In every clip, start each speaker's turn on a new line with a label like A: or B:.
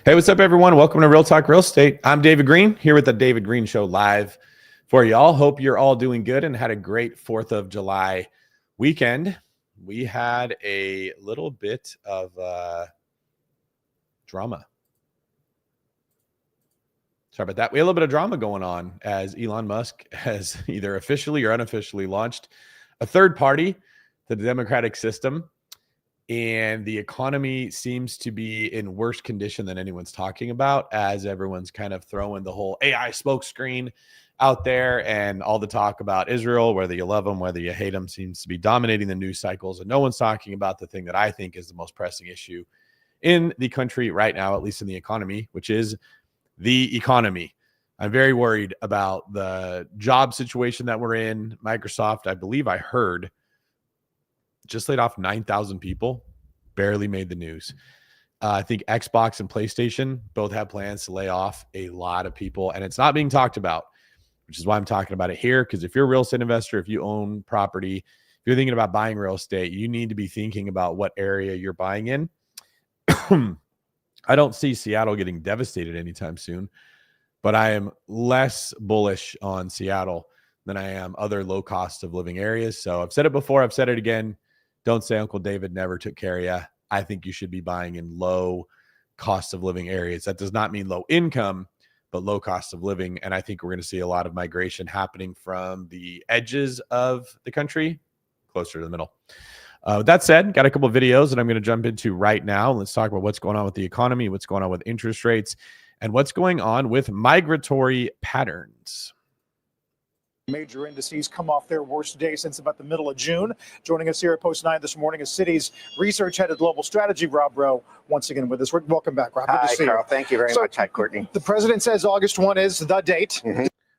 A: Hey, what's up, everyone? Welcome to Real Talk Real Estate. I'm David Greene, here with the David Greene Show live for y'all. Hope you're all doing good and had a great 4th of July weekend. We had a little bit of drama. Sorry about that. We had a little bit of drama going on as Elon Musk has either officially or unofficially launched a third party to the democratic system. And the economy seems to be in worse condition than anyone's talking about, as everyone's kind of throwing the whole AI smokescreen out there, and all the talk about Israel, whether you love them, whether you hate them, seems to be dominating the news cycles. And no one's talking about the thing that I think is the most pressing issue in the country right now, at least in the economy, which is the economy. I'm very worried about the job situation that we're in. Microsoft, I believe I heard, just laid off 9,000 people, barely made the news. I think Xbox and PlayStation both have plans to lay off a lot of people, and it's not being talked about, which is why I'm talking about it here. Because if you're a real estate investor, if you own property, if you're thinking about buying real estate, you need to be thinking about what area you're buying in. I don't see Seattle getting devastated anytime soon, but I am less bullish on Seattle than I am other low cost of living areas. So I've said it before, I've said it again. Don't say Uncle David never took care of you. I think you should be buying in low cost of living areas. That does not mean low income, but low cost of living. And I think we're going to see a lot of migration happening from the edges of the country closer to the middle. That said, got a couple of videos that I'm going to jump into right now. Let's talk about what's going on with the economy, what's going on with interest rates, and what's going on with migratory patterns.
B: Major indices come off their worst day since about the middle of June. Joining us here at Post 9 this morning is Citi's research head of global strategy, Rob Rowe, once again with us. Welcome back, Rob. Good to see
C: Carl.
B: you.
C: Thank you very much. Hi, Courtney.
B: The president says August 1 is the date.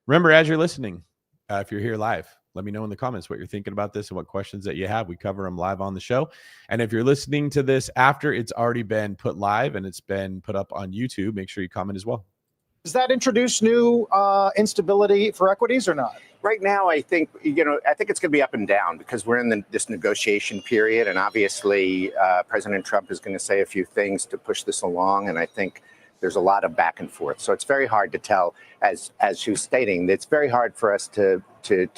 A: Remember, as you're listening, if you're here live, let me know in the comments what you're thinking about this and what questions that you have. We cover them live on the show. And if you're listening to this after it's already been put live and it's been put up on YouTube, make sure you comment as well.
B: Does that introduce new instability for equities or not?
C: Right now, I think it's going to be up and down because we're in this negotiation period, and obviously President Trump is going to say a few things to push this along, and I think there's a lot of back and forth. So it's very hard to tell, as she was stating, it's very hard for us to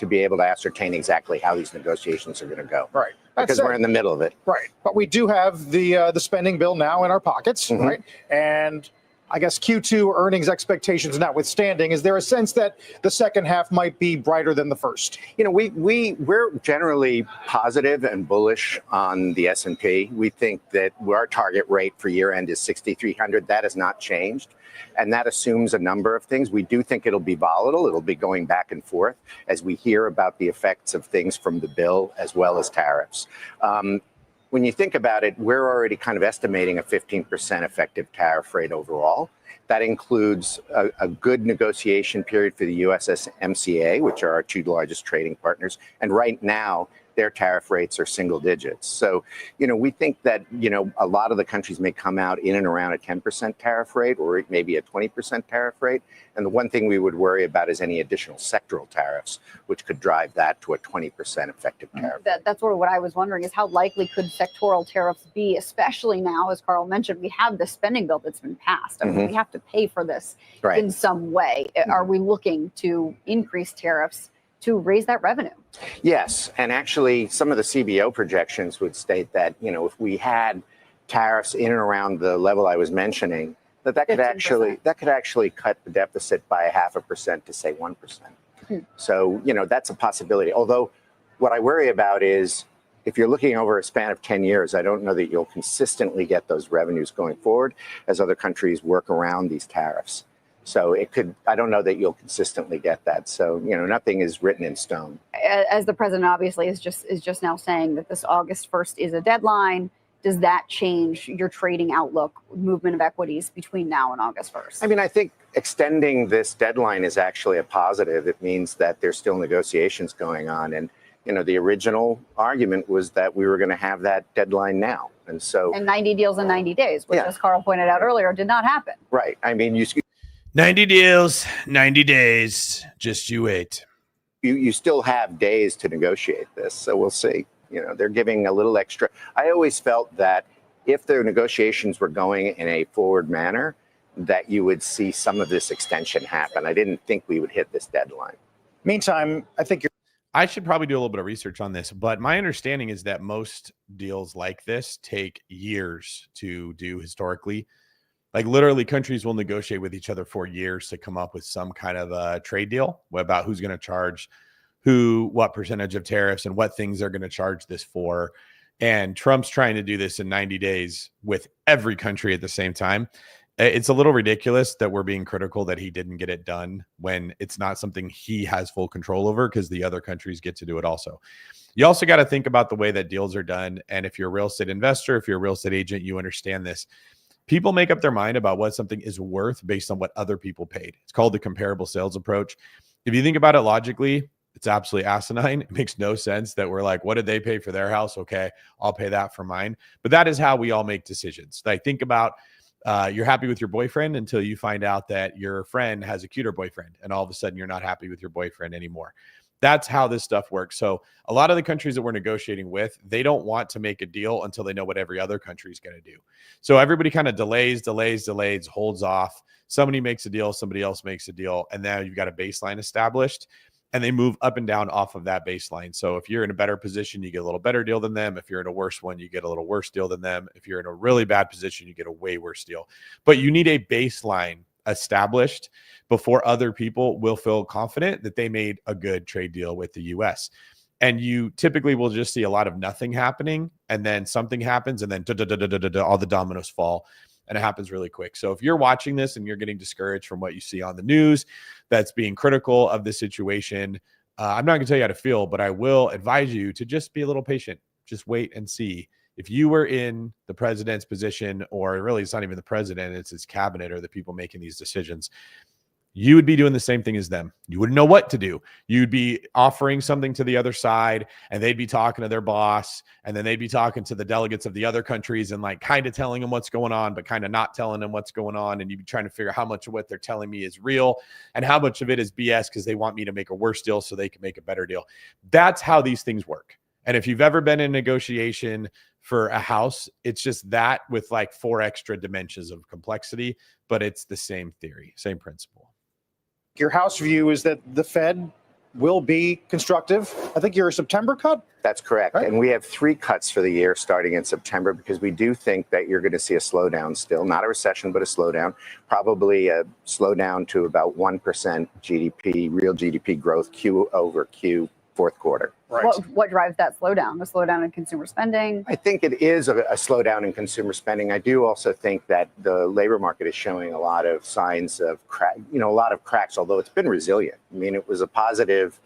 C: be able to ascertain exactly how these negotiations are going to go.
B: Right.
C: Because we're in the middle of it.
B: Right. But we do have the spending bill now in our pockets, right? And I guess Q2 earnings expectations notwithstanding, is there a sense that the second half might be brighter than the first?
C: We're generally positive and bullish on the S&P. We think that our target rate for year end is 6,300. That has not changed. And that assumes a number of things. We do think it'll be volatile. It'll be going back and forth as we hear about the effects of things from the bill as well as tariffs. When you think about it, we're already kind of estimating a 15% effective tariff rate overall. That includes a good negotiation period for the USMCA, which are our two largest trading partners. And right now, their tariff rates are single digits. So, we think that, a lot of the countries may come out in and around a 10% tariff rate or maybe a 20% tariff rate. And the one thing we would worry about is any additional sectoral tariffs, which could drive that to a 20% effective tariff.
D: That's sort of what I was wondering, is how likely could sectoral tariffs be, especially now, as Carl mentioned, we have the spending bill that's been passed. I mean, we have to pay for this in some way. Are we looking to increase tariffs to raise that revenue?
C: Yes, and actually some of the CBO projections would state that, if we had tariffs in and around the level I was mentioning, that could actually cut the deficit by 0.5% to say 1%. So, that's a possibility. Although what I worry about is if you're looking over a span of 10 years, I don't know that you'll consistently get those revenues going forward as other countries work around these tariffs. So I don't know that you'll consistently get that. So, nothing is written in stone.
D: As the president obviously is just now saying that this August 1st is a deadline, does that change your trading outlook, movement of equities between now and August 1st?
C: I mean, I think extending this deadline is actually a positive. It means that there's still negotiations going on. And, the original argument was that we were going to have that deadline now. And
D: 90 deals in 90 days, which, as Carl pointed out earlier, did not happen.
C: Right. I mean,
A: 90 deals, 90 days, just you wait.
C: You still have days to negotiate this, so we'll see. They're giving a little extra. I always felt that if their negotiations were going in a forward manner, that you would see some of this extension happen. I didn't think we would hit this deadline.
B: Meantime, I think
A: I should probably do a little bit of research on this, but my understanding is that most deals like this take years to do historically. Like literally countries will negotiate with each other for years to come up with some kind of a trade deal about who's going to charge who, what percentage of tariffs and what things they're going to charge this for. And Trump's trying to do this in 90 days with every country at the same time. It's a little ridiculous that we're being critical that he didn't get it done when it's not something he has full control over, because the other countries get to do it also. You also got to think about the way that deals are done. And if you're a real estate investor, if you're a real estate agent, you understand this. People make up their mind about what something is worth based on what other people paid. It's called the comparable sales approach. If you think about it logically, it's absolutely asinine. It makes no sense that we're like, what did they pay for their house? Okay, I'll pay that for mine. But that is how we all make decisions. Like think about you're happy with your boyfriend until you find out that your friend has a cuter boyfriend, and all of a sudden you're not happy with your boyfriend anymore. That's how this stuff works. So a lot of the countries that we're negotiating with, they don't want to make a deal until they know what every other country is going to do. So everybody kind of delays, holds off. Somebody makes a deal, somebody else makes a deal, and now you've got a baseline established, and they move up and down off of that baseline. So if you're in a better position, you get a little better deal than them. If you're in a worse one, you get a little worse deal than them. If you're in a really bad position, you get a way worse deal. But you need a baseline established before other people will feel confident that they made a good trade deal with the US. And you typically will just see a lot of nothing happening, and then something happens, and then all the dominoes fall, and it happens really quick. So if you're watching this and you're getting discouraged from what you see on the news that's being critical of the situation, I'm not going to tell you how to feel, but I will advise you to just be a little patient. Just wait and see. If you were in the president's position, or really it's not even the president, it's his cabinet or the people making these decisions, you would be doing the same thing as them. You wouldn't know what to do. You'd be offering something to the other side, and they'd be talking to their boss, and then they'd be talking to the delegates of the other countries and like kind of telling them what's going on, but kind of not telling them what's going on. And you'd be trying to figure out how much of what they're telling me is real and how much of it is BS because they want me to make a worse deal so they can make a better deal. That's how these things work. And if you've ever been in negotiation for a house, it's just that with like 4 extra dimensions of complexity, but it's the same theory, same principle.
B: your house view is that the Fed will be constructive. I think you're a September cut?
C: That's correct. Right. And we have 3 cuts for the year starting in September, because we do think that you're going to see a slowdown still, not a recession, but a slowdown, probably a slowdown to about 1% GDP, real GDP growth, Q over Q, fourth quarter.
D: Right. What drives that slowdown? A slowdown in consumer spending?
C: I think it is a slowdown in consumer spending. I do also think that the labor market is showing a lot of signs of a lot of cracks, although it's been resilient. I mean, it was a positive,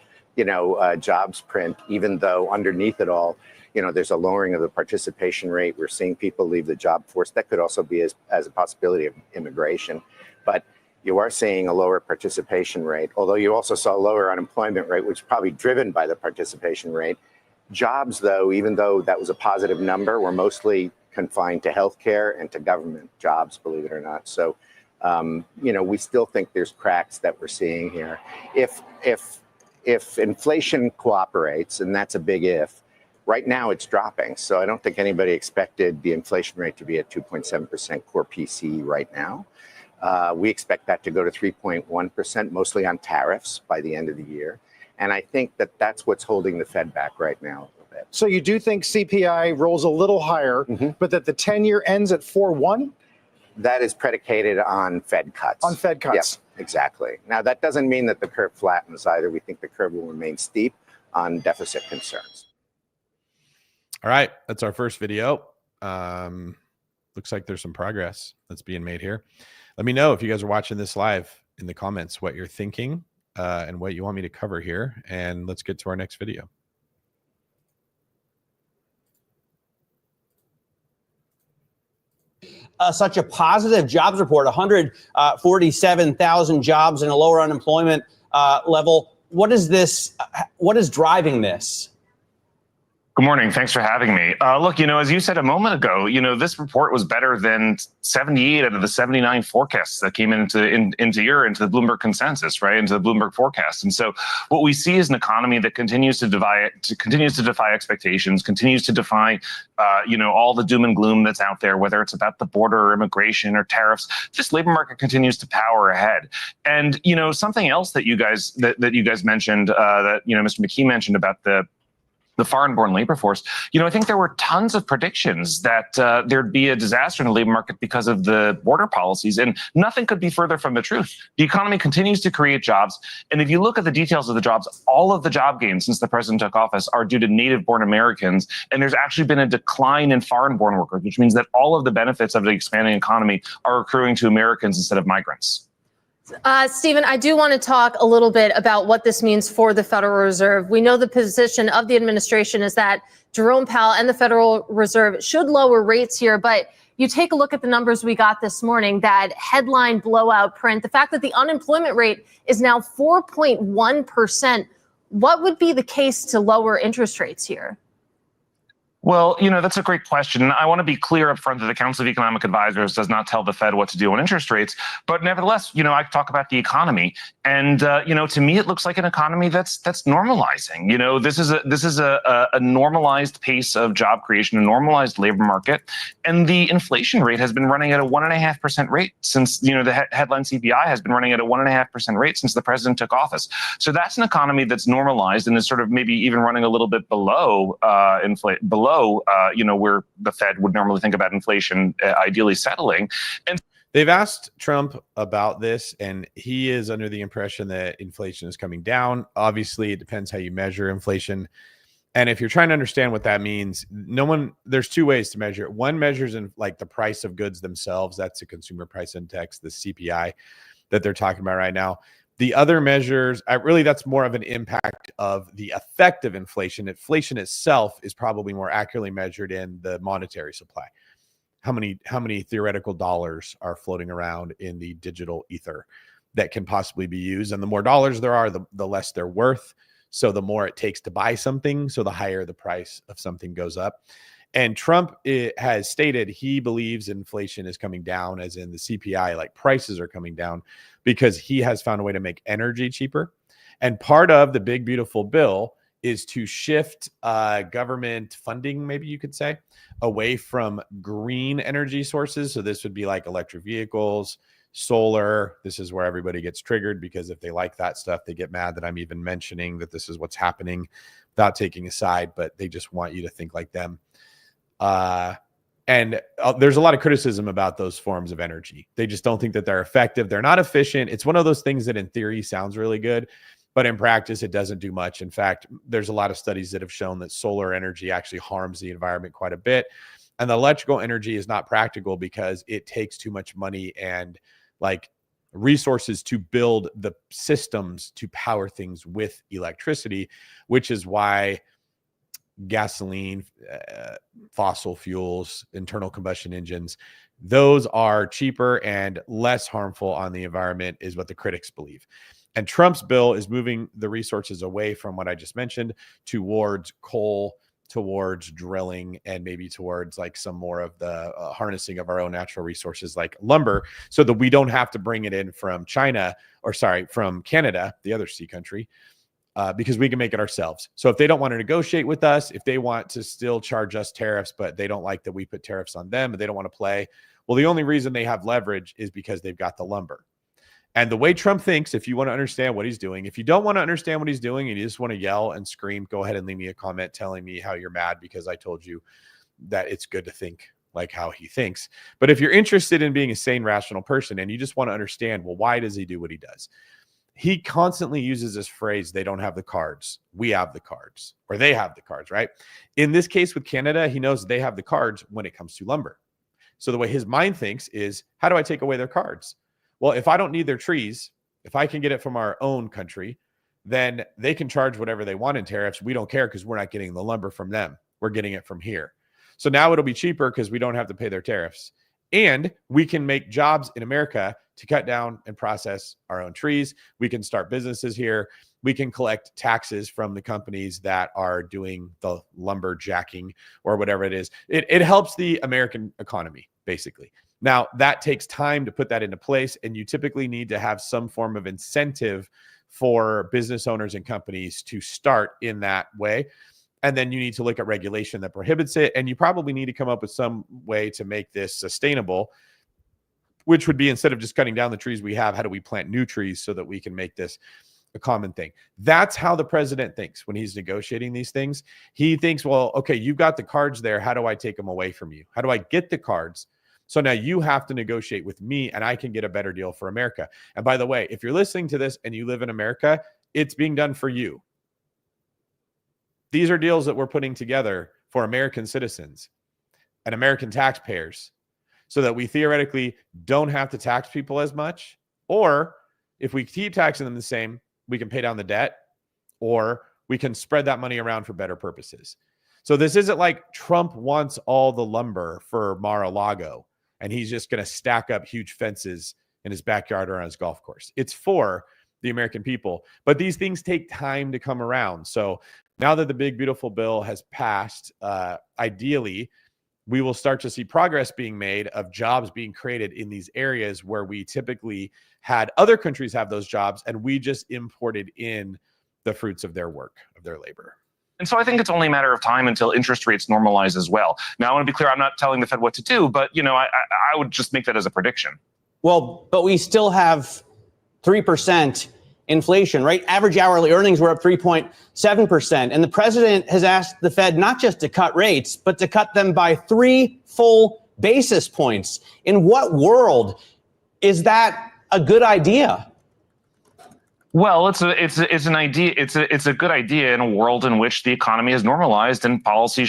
C: jobs print, even though underneath it all, there's a lowering of the participation rate. We're seeing people leave the job force. That could also be as a possibility of immigration. But you are seeing a lower participation rate, although you also saw a lower unemployment rate, which is probably driven by the participation rate. Jobs, though, even though that was a positive number, were mostly confined to healthcare and to government jobs, believe it or not. So, we still think there's cracks that we're seeing here. If inflation cooperates, and that's a big if, right now it's dropping. So I don't think anybody expected the inflation rate to be at 2.7% core PCE right now. We expect that to go to 3.1%, mostly on tariffs by the end of the year. And I think that that's what's holding the Fed back right now a little bit.
B: So you do think CPI rolls a little higher, but that the 10-year ends at 4.1?
C: That is predicated on Fed cuts.
B: On Fed cuts.
C: Yeah, exactly. Now, that doesn't mean that the curve flattens either. We think the curve will remain steep on deficit concerns.
A: All right. That's our first video. Looks like there's some progress that's being made here. Let me know if you guys are watching this live in the comments, what you're thinking and what you want me to cover here. And let's get to our next video.
E: Such a positive jobs report, 147,000 jobs and a lower unemployment level. What is this? What is driving this?
F: Good morning. Thanks for having me. Look, as you said a moment ago, this report was better than 78 out of the 79 forecasts that came into the Bloomberg consensus, right, into the Bloomberg forecast. And so what we see is an economy that continues to defy expectations, continues to defy, all the doom and gloom that's out there, whether it's about the border or immigration or tariffs. This labor market continues to power ahead. And something else that you guys mentioned, that Mr. McKee mentioned about the foreign-born labor force, I think there were tons of predictions that there'd be a disaster in the labor market because of the border policies, and nothing could be further from the truth. The economy continues to create jobs, and if you look at the details of the jobs, all of the job gains since the president took office are due to native-born Americans, and there's actually been a decline in foreign-born workers, which means that all of the benefits of the expanding economy are accruing to Americans instead of migrants.
G: Stephen, I do want to talk a little bit about what this means for the Federal Reserve. We know the position of the administration is that Jerome Powell and the Federal Reserve should lower rates here, but you take a look at the numbers we got this morning, that headline blowout print, the fact that the unemployment rate is now 4.1%. What would be the case to lower interest rates here?
F: Well, that's a great question. I want to be clear up front that the Council of Economic Advisors does not tell the Fed what to do on interest rates. But nevertheless, I talk about the economy. And, to me, it looks like an economy that's normalizing. This is a normalized pace of job creation, a normalized labor market. And the inflation rate has been running at a 1.5% rate since, the headline CPI has been running at a 1.5% rate since the president took office. So that's an economy that's normalized and is sort of maybe even running a little bit below where the Fed would normally think about inflation ideally settling. And
A: they've asked Trump about this, and he is under the impression that inflation is coming down. Obviously, it depends how you measure inflation. And if you're trying to understand what that means, there's two ways to measure it. One measures in like the price of goods themselves. That's the consumer price index, the CPI that they're talking about right now. The other measures, that's more of an impact of the effect of inflation. Inflation itself is probably more accurately measured in the monetary supply. How many theoretical dollars are floating around in the digital ether that can possibly be used? And the more dollars there are, the less they're worth. So the more it takes to buy something, so the higher the price of something goes up. And Trump has stated he believes inflation is coming down, as in the CPI, like prices are coming down, because he has found a way to make energy cheaper. And part of the big, beautiful bill is to shift government funding, maybe you could say, away from green energy sources. So this would be like electric vehicles, solar. This is where everybody gets triggered, because if they like that stuff, they get mad that I'm even mentioning that this is what's happening without taking a side, but they just want you to think like them. And there's a lot of criticism about those forms of energy. They just don't think that they're effective. They're not efficient. It's one of those things that in theory sounds really good, but in practice, it doesn't do much. In fact, there's a lot of studies that have shown that solar energy actually harms the environment quite a bit. And the electrical energy is not practical because it takes too much money and like resources to build the systems to power things with electricity, which is why gasoline, fossil fuels, internal combustion engines, those are cheaper and less harmful on the environment, is what the critics believe. And Trump's bill is moving the resources away from what I just mentioned towards coal, towards drilling, and maybe towards like some more of the harnessing of our own natural resources like lumber, so that we don't have to bring it in from from Canada, the other sea country, because we can make it ourselves. So if they don't want to negotiate with us, if they want to still charge us tariffs, but they don't like that we put tariffs on them, and they don't want to play, well, the only reason they have leverage is because they've got the lumber. And the way Trump thinks, if you want to understand what he's doing, if you don't want to understand what he's doing and you just want to yell and scream, go ahead and leave me a comment telling me how you're mad because I told you that it's good to think like how he thinks. But if you're interested in being a sane, rational person and you just want to understand, well, why does he do what he does? He constantly uses this phrase, they don't have the cards. We have the cards, or they have the cards, right? In this case with Canada, he knows they have the cards when it comes to lumber. So the way his mind thinks is, how do I take away their cards? Well, if I don't need their trees, if I can get it from our own country, then they can charge whatever they want in tariffs. We don't care because we're not getting the lumber from them. We're getting it from here. So now it'll be cheaper because we don't have to pay their tariffs. And we can make jobs in America to cut down and process our own trees. We can start businesses here. we can collect taxes from the companies that are doing the lumberjacking or whatever it is. It helps the American economy, basically. Now, that takes time to put that into place, and you typically need to have some form of incentive for business owners and companies to start in that way. And then you need to look at regulation that prohibits it, and you probably need to come up with some way to make this sustainable, which would be, instead of just cutting down the trees we have, how do we plant new trees so that we can make this a common thing? That's how the president thinks when he's negotiating these things. He thinks, well, okay, you've got the cards there. How do I take them away from you? How do I get the cards? So now you have to negotiate with me, and I can get a better deal for America. And by the way, if you're listening to this and you live in America, it's being done for you. These are deals that we're putting together for American citizens and American taxpayers, so that we theoretically don't have to tax people as much. Or if we keep taxing them the same, we can pay down the debt, or we can spread that money around for better purposes. So this isn't like Trump wants all the lumber for Mar-a-Lago and he's just going to stack up huge fences in his backyard or on his golf course. It's for the American people. But these things take time to come around. So now that the big, beautiful bill has passed, ideally, we will start to see progress being made of jobs being created in these areas where we typically had other countries have those jobs, and we just imported in the fruits of their work, of their labor.
F: And so I think it's only a matter of time until interest rates normalize as well. Now, I want to be clear, I'm not telling the Fed what to do, but I would just make that as a prediction.
E: Well, but we still have 3% inflation, right? Average hourly earnings were up 3.7%. And the president has asked the Fed not just to cut rates, but to cut them by 3 full basis points. In what world is that a good idea?
F: Well, it's an idea. It's a good idea in a world in which the economy is normalized, and policy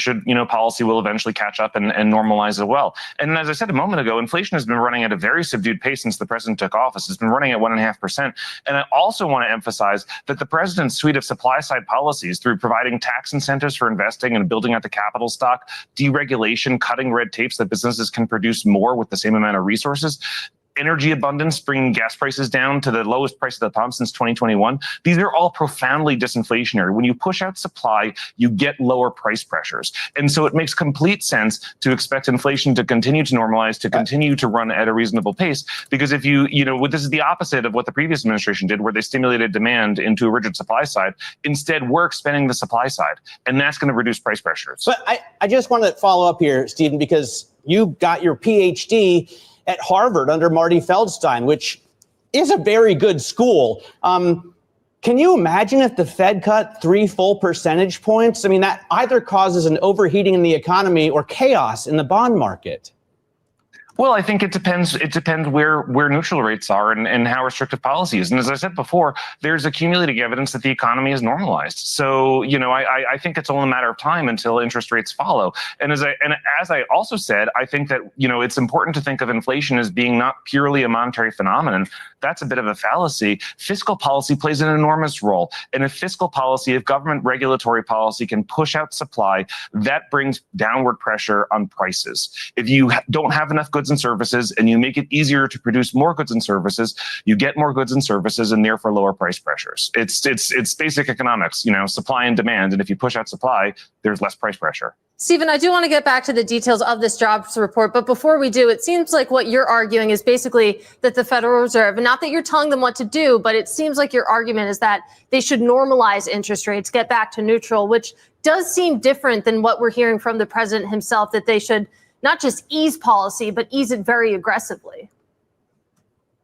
F: will eventually catch up and normalize as well. And as I said a moment ago, inflation has been running at a very subdued pace since the president took office. It's been running at 1.5%. And I also want to emphasize that the president's suite of supply side policies, through providing tax incentives for investing and building out the capital stock, deregulation, cutting red tape so that businesses can produce more with the same amount of resources, energy abundance, bringing gas prices down to the lowest price at the pump since 2021. These are all profoundly disinflationary. When you push out supply, you get lower price pressures. And so it makes complete sense to expect inflation to continue to normalize, to continue to run at a reasonable pace. Because if this is the opposite of what the previous administration did, where they stimulated demand into a rigid supply side. Instead, we're expanding the supply side, and that's going to reduce price pressures.
E: But I just want to follow up here, Stephen, because you got your PhD at Harvard under Marty Feldstein, which is a very good school. Can you imagine if the Fed cut 3 full percentage points? I mean, that either causes an overheating in the economy or chaos in the bond market.
F: Well, I think it depends. It depends where neutral rates are and how restrictive policy is. And as I said before, there's accumulating evidence that the economy is normalized. So, I think it's only a matter of time until interest rates follow. And as I also said, I think that, it's important to think of inflation as being not purely a monetary phenomenon. That's a bit of a fallacy. Fiscal policy plays an enormous role. And if fiscal policy, if government regulatory policy can push out supply, that brings downward pressure on prices. If you don't have enough goods and services and you make it easier to produce more goods and services, you get more goods and services and therefore lower price pressures. It's basic economics, supply and demand. And if you push out supply, there's less price pressure.
G: Stephen, I do want to get back to the details of this jobs report, but before we do, it seems like what you're arguing is basically that the Federal Reserve, and not that you're telling them what to do, but it seems like your argument is that they should normalize interest rates, get back to neutral, which does seem different than what we're hearing from the president himself, that they should not just ease policy, but ease it very aggressively.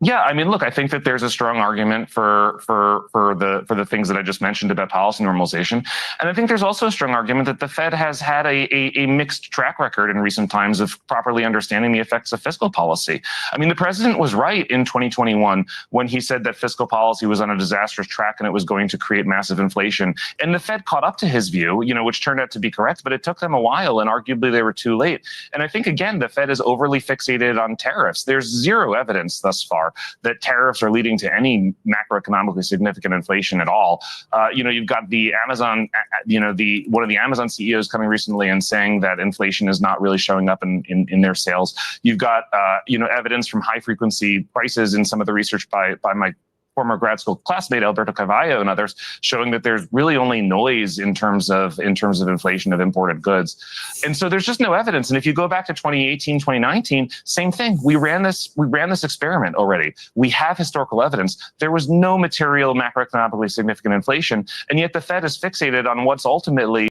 F: Yeah, I mean, look, I think that there's a strong argument for the things that I just mentioned about policy normalization. And I think there's also a strong argument that the Fed has had a mixed track record in recent times of properly understanding the effects of fiscal policy. I mean, the president was right in 2021 when he said that fiscal policy was on a disastrous track and it was going to create massive inflation. And the Fed caught up to his view, which turned out to be correct, but it took them a while and arguably they were too late. And I think, again, the Fed is overly fixated on tariffs. There's zero evidence thus far that tariffs are leading to any macroeconomically significant inflation at all. You've got the Amazon, one of the Amazon CEOs coming recently and saying that inflation is not really showing up in their sales. You've got, evidence from high frequency prices in some of the research by my former grad school classmate Alberto Carvalho and others, showing that there's really only noise in terms of inflation of imported goods. And so there's just no evidence. And if you go back to 2018, 2019, same thing. We ran this experiment already. We have historical evidence. There was no material macroeconomically significant inflation, and yet the Fed is fixated on what's ultimately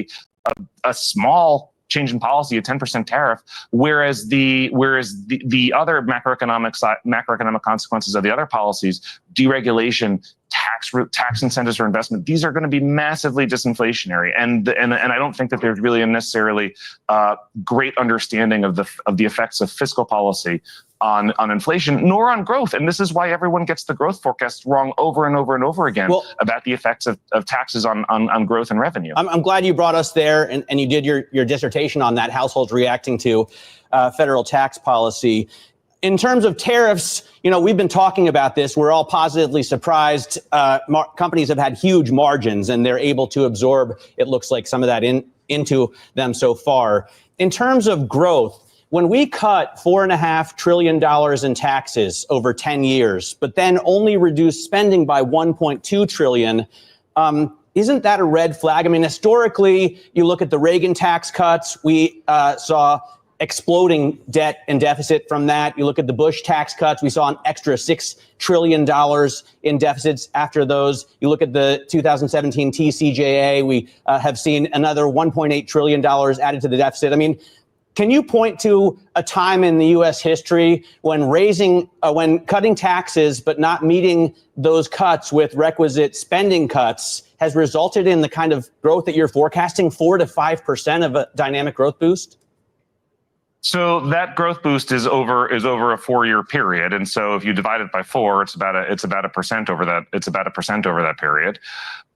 F: a small change in policy, a 10% tariff, whereas the other macroeconomic consequences of the other policies, deregulation, tax incentives for investment, these are going to be massively disinflationary, and I don't think that there's really a necessarily great understanding of the effects of fiscal policy on inflation, nor on growth. And this is why everyone gets the growth forecast wrong over and over and over again about the effects of taxes on growth and revenue.
E: I'm glad you brought us there, and you did your dissertation on that, households reacting to federal tax policy. In terms of tariffs, we've been talking about this. We're all positively surprised. Companies have had huge margins, and they're able to absorb, it looks like, some of that into them so far. In terms of growth, when we cut $4.5 trillion in taxes over 10 years, but then only reduce spending by $1.2 trillion, isn't that a red flag? I mean, historically, you look at the Reagan tax cuts, we saw exploding debt and deficit from that. You look at the Bush tax cuts, we saw an extra $6 trillion in deficits after those. You look at the 2017 TCJA, we have seen another $1.8 trillion added to the deficit. I mean, can you point to a time in the U.S. history when cutting taxes but not meeting those cuts with requisite spending cuts has resulted in the kind of growth that you're forecasting, 4 to 5% of a dynamic growth boost?
F: So that growth boost is over a 4-year period, and so if you divide it by 4, it's about a percent over that. It's about a percent over that period.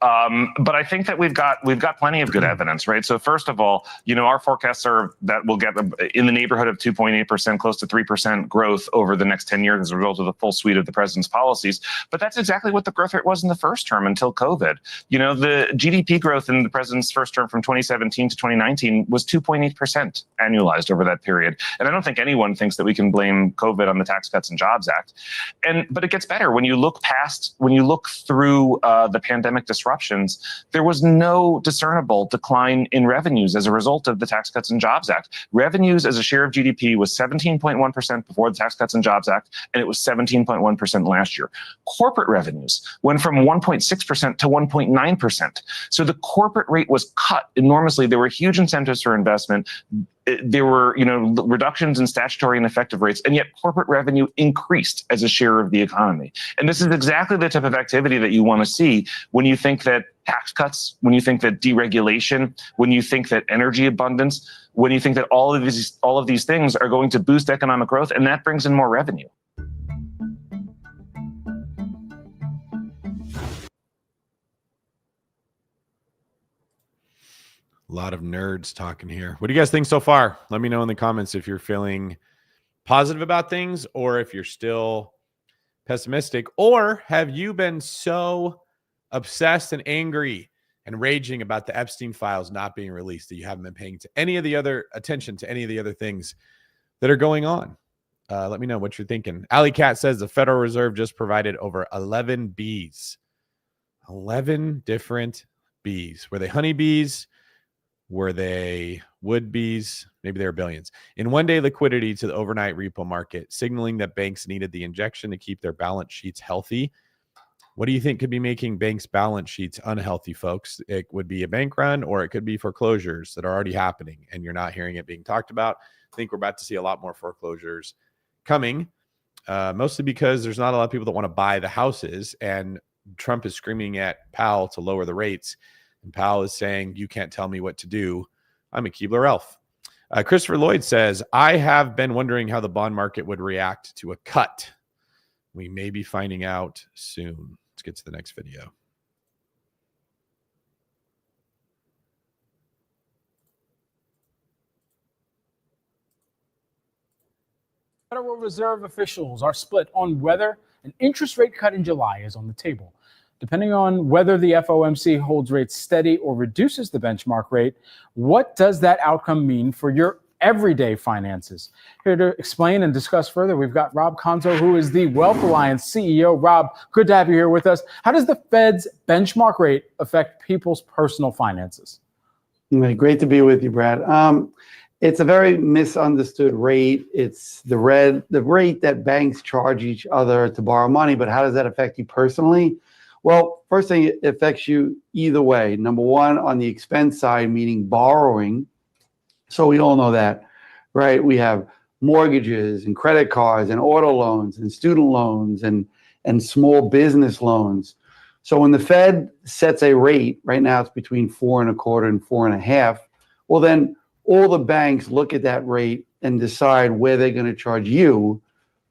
F: But I think that we've got plenty of good evidence, right? So first of all, our forecasts are that we'll get in the neighborhood of 2.8%, close to 3% growth over the next 10 years as a result of the full suite of the president's policies. But that's exactly what the growth rate was in the first term until COVID. The GDP growth in the president's first term from 2017 to 2019 was 2.8% annualized over that period. And I don't think anyone thinks that we can blame COVID on the Tax Cuts and Jobs Act. But it gets better when you look through the pandemic disruptions. There was no discernible decline in revenues as a result of the Tax Cuts and Jobs Act. Revenues as a share of GDP was 17.1% before the Tax Cuts and Jobs Act, and it was 17.1% last year. Corporate revenues went from 1.6% to 1.9%. So the corporate rate was cut enormously. There were huge incentives for investment. There were, reductions in statutory and effective rates, and yet corporate revenue increased as a share of the economy. And this is exactly the type of activity that you want to see when you think that tax cuts, when you think that deregulation, when you think that energy abundance, when you think that all of these things are going to boost economic growth, and that brings in more revenue.
A: A lot of nerds talking here. What do you guys think so far? Let me know in the comments if you're feeling positive about things or if you're still pessimistic, or have you been so obsessed and angry and raging about the Epstein files not being released that you haven't been paying attention to any of the other things that are going on? Let me know what you're thinking. Alley Cat says the Federal Reserve just provided over 11 bees. 11 different bees. Were they honeybees? Were they wood bees? Maybe they were billions. In one-day liquidity to the overnight repo market, signaling that banks needed the injection to keep their balance sheets healthy. What do you think could be making banks' balance sheets unhealthy, folks? It would be a bank run, or it could be foreclosures that are already happening, and you're not hearing it being talked about. I think we're about to see a lot more foreclosures coming, mostly because there's not a lot of people that want to buy the houses, and Trump is screaming at Powell to lower the rates. And Powell is saying, you can't tell me what to do. I'm a Keebler elf. Christopher Lloyd says, I have been wondering how the bond market would react to a cut. We may be finding out soon. Let's get to the next video.
H: Federal Reserve officials are split on whether an interest rate cut in July is on the table. Depending on whether the FOMC holds rates steady or reduces the benchmark rate, what does that outcome mean for your everyday finances. Here to explain and discuss further, we've got Rob Conto, who is the Wealth Alliance CEO. Rob, good to have you here with us. How does the Fed's benchmark rate affect people's personal finances?
I: Great to be with you, Brad. It's a very misunderstood rate. It's the rate that banks charge each other to borrow money, but how does that affect you personally? Well, first thing, it affects you either way. Number one, on the expense side, meaning borrowing. So we all know that, right? We have mortgages and credit cards and auto loans and student loans and small business loans. So when the Fed sets a rate, right now it's between 4.25% and 4.5%, well then all the banks look at that rate and decide where they're going to charge you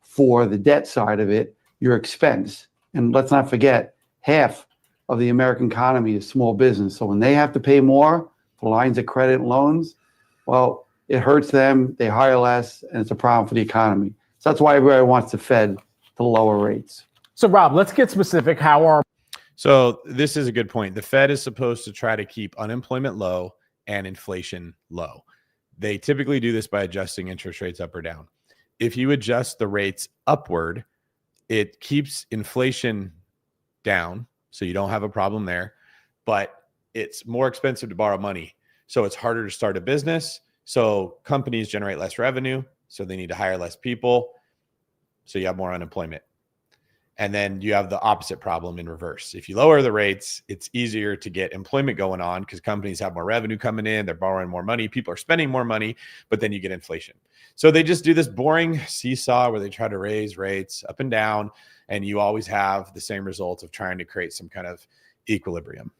I: for the debt side of it, your expense. And let's not forget, half of the American economy is small business. So when they have to pay more for lines of credit and loans, well, it hurts them, they hire less, and it's a problem for the economy. So that's why everybody wants the Fed to lower rates.
H: So Rob, let's get specific.
A: So this is a good point. The Fed is supposed to try to keep unemployment low and inflation low. They typically do this by adjusting interest rates up or down. If you adjust the rates upward, it keeps inflation down, so you don't have a problem there, but it's more expensive to borrow money. So it's harder to start a business. So companies generate less revenue, so they need to hire less people. So you have more unemployment. And then you have the opposite problem in reverse. If you lower the rates, it's easier to get employment going on because companies have more revenue coming in, they're borrowing more money, people are spending more money, but then you get inflation. So they just do this boring seesaw where they try to raise rates up and down, and you always have the same results of trying to create some kind of equilibrium.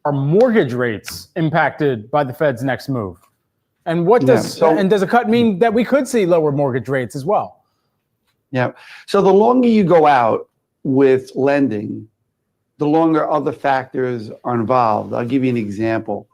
H: Are mortgage rates impacted by the Fed's next move? And what does does a cut mean that we could see lower mortgage rates as well?
I: Yeah. So the longer you go out with lending, the longer other factors are involved. I'll give you an example.